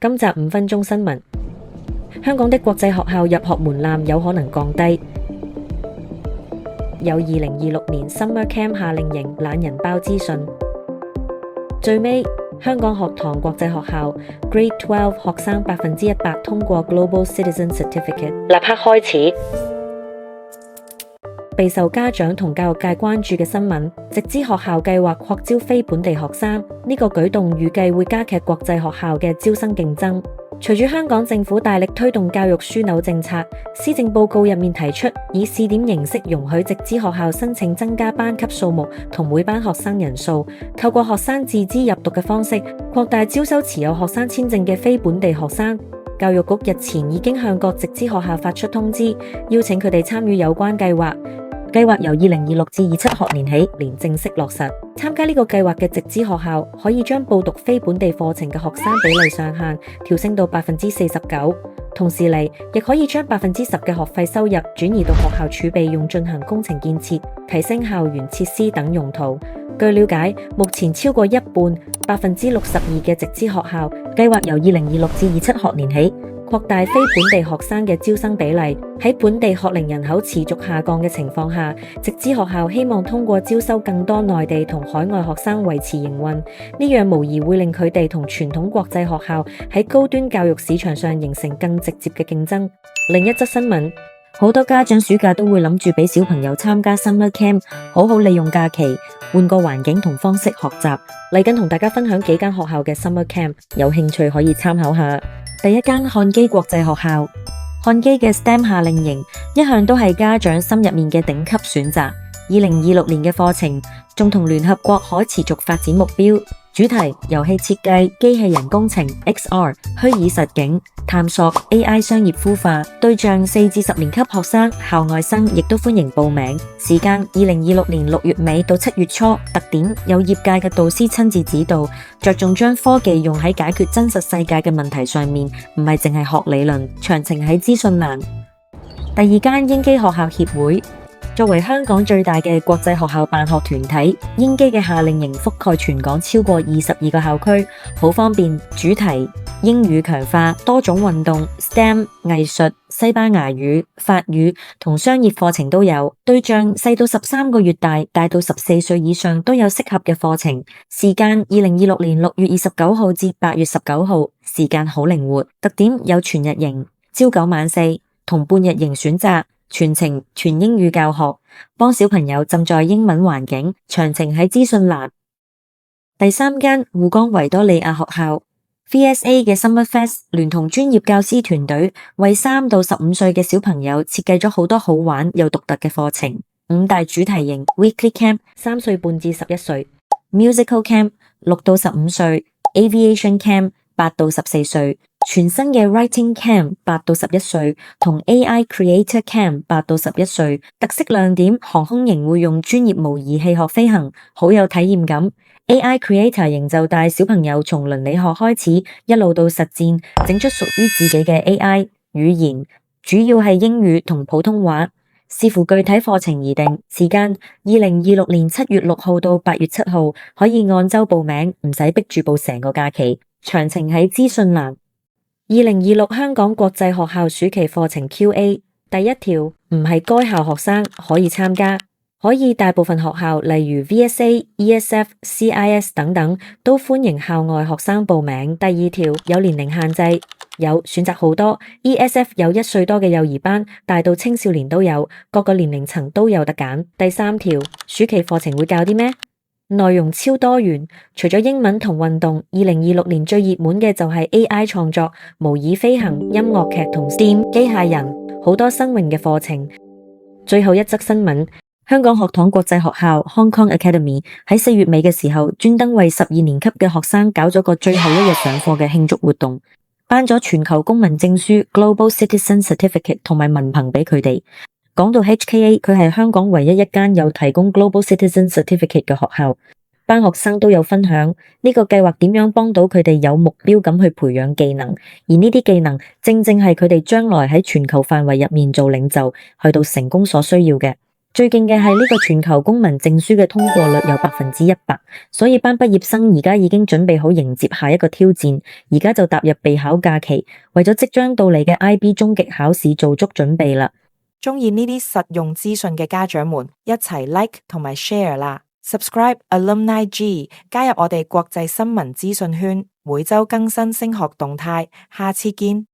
今集5分鐘新聞：香港的國際學校入學門檻有可能降低。有2026年 Summer Camp 夏令營懶人包資訊。最尾，香港學堂國際學校 Grade 12學生100%通過 Global Citizen Certificate， 立刻開始。備受家長同教育界關注嘅新聞，直資學校計劃擴招非本地學生，呢個舉動預計會加劇國際學校嘅招生競爭。隨住香港政府大力推動教育樞紐政策，施政報告入面提出以試點形式容許直資學校申請增加班級數目同每班學生人數，透過學生自資入讀嘅方式擴大招收持有學生簽證嘅非本地學生。教育局日前已經向各直資學校發出通知，邀請佢哋參與有關計劃。計劃由2026至27學年起年正式落實。參加呢個計劃嘅直資學校可以將報讀非本地課程嘅學生比例上限調升到49%，同時嚟亦可以將10%嘅學費收入轉移到學校儲備用進行工程建設、提升校園設施等用途。據了解，目前超過一半62%嘅直資學校計劃由2026至27學年起擴大非本地學生嘅招生比例。喺本地學齡人口持續下降嘅情況下，直資學校希望通過招收更多內地同海外學生維持營運，呢樣無疑會令佢哋同傳統國際學校喺高端教育市場上形成更直接嘅競爭。另一則新聞，好多家長暑假都會諗住俾小朋友參加 Summer Camp， 好好利用假期，換個環境同方式學習。嚟緊同大家分享幾間學校嘅 Summer Camp， 有興趣可以參考下。第一間漢基國際學校，漢基嘅 STEM 夏令營一向都係家長心入面嘅頂級選擇。2026年嘅課程仲同聯合國可持續發展目標主題、遊戲設計、機器人工程、XR、虛擬實境、探索、AI 商業孵化，對象4至10年級學生、校外生亦都歡迎報名。時間2026年6月尾到7月初，特點有業界嘅導師親自指導，着重將科技用喺解決真實世界嘅問題上面，唔係淨係學理論。詳情喺資訊欄。第二間英基學校協會。作為香港最大嘅國際學校辦學團體，英基嘅夏令營覆蓋全港超過22個校區，好方便。主題英語強化、多種運動、STEM、藝術、西班牙語、法語同商業課程都有。對象細到13個月大，大到14歲以上都有適合嘅課程。時間2026年6月29號至8月19號，時間好靈活。特點有全日營、朝9晚4同半日營選擇。全程全英語教學，幫小朋友浸在英文環境。詳情喺資訊欄。第三間滬江維多利亞學校 VSA 嘅 Summer Fest 聯同專業教師團隊，為3到15歲嘅小朋友設計咗好多好玩又獨特嘅課程。5大主題型 Weekly Camp 3歲半至11歲，Musical Camp 6到15歲，Aviation Camp 8到14歲。全新嘅 Writing Camp 8到11歲同 AI Creator Camp 8到11歲。特色亮點，航空營會用專業模擬器學飛行，好有體驗感。AI Creator 營就帶小朋友從倫理學開始，一路到實戰，整出屬於自己嘅 AI 語言，主要係英語同普通話，視乎具體課程而定。時間2026年7月6號到8月7號，可以按周報名，唔使逼住報成個假期。詳情喺資訊欄。2026香港國際學校暑期課程 QA 第一條，唔係該校學生可以參加，可以大部分學校例如 VSA、ESF、CIS 等等都歡迎校外學生報名。第二條，有年齡限制，有選擇好多。ESF 有1歲多嘅幼兒班，大到青少年都有，各個年齡層都有得揀。第三條，暑期課程會教啲咩？內容超多元，除咗英文同運動，2026年最熱門嘅就係 AI 創作、模擬飛行、音樂劇同 STEAM 機械人，好多新穎嘅課程。最後一則新聞，香港學堂國際學校 Hong Kong Academy 喺4月尾嘅時候，專登為12年級嘅學生搞咗個最後一日上課嘅慶祝活動，頒咗全球公民證書 Global Citizen Certificate 同埋文憑俾佢哋。講到 HKA， 佢係香港唯一一間有提供 Global Citizen Certificate 嘅學校。班學生都有分享呢個計劃點樣幫到佢哋有目標咁去培養技能，而呢啲技能正正係佢哋將來喺全球範圍入面做領袖，去到成功所需要嘅。最勁嘅係呢個全球公民證書嘅通過率有100%，所以班畢業生而家已經準備好迎接下一個挑戰，而家就踏入備考假期，為咗即將到嚟嘅 IB 終極考試做足準備啦。鍾意呢啲實用資訊嘅家長們，一齊 like 同埋 share 啦 ！Subscribe Alumni G， 加入我哋國際新聞資訊圈，每週更新升學動態，下次見。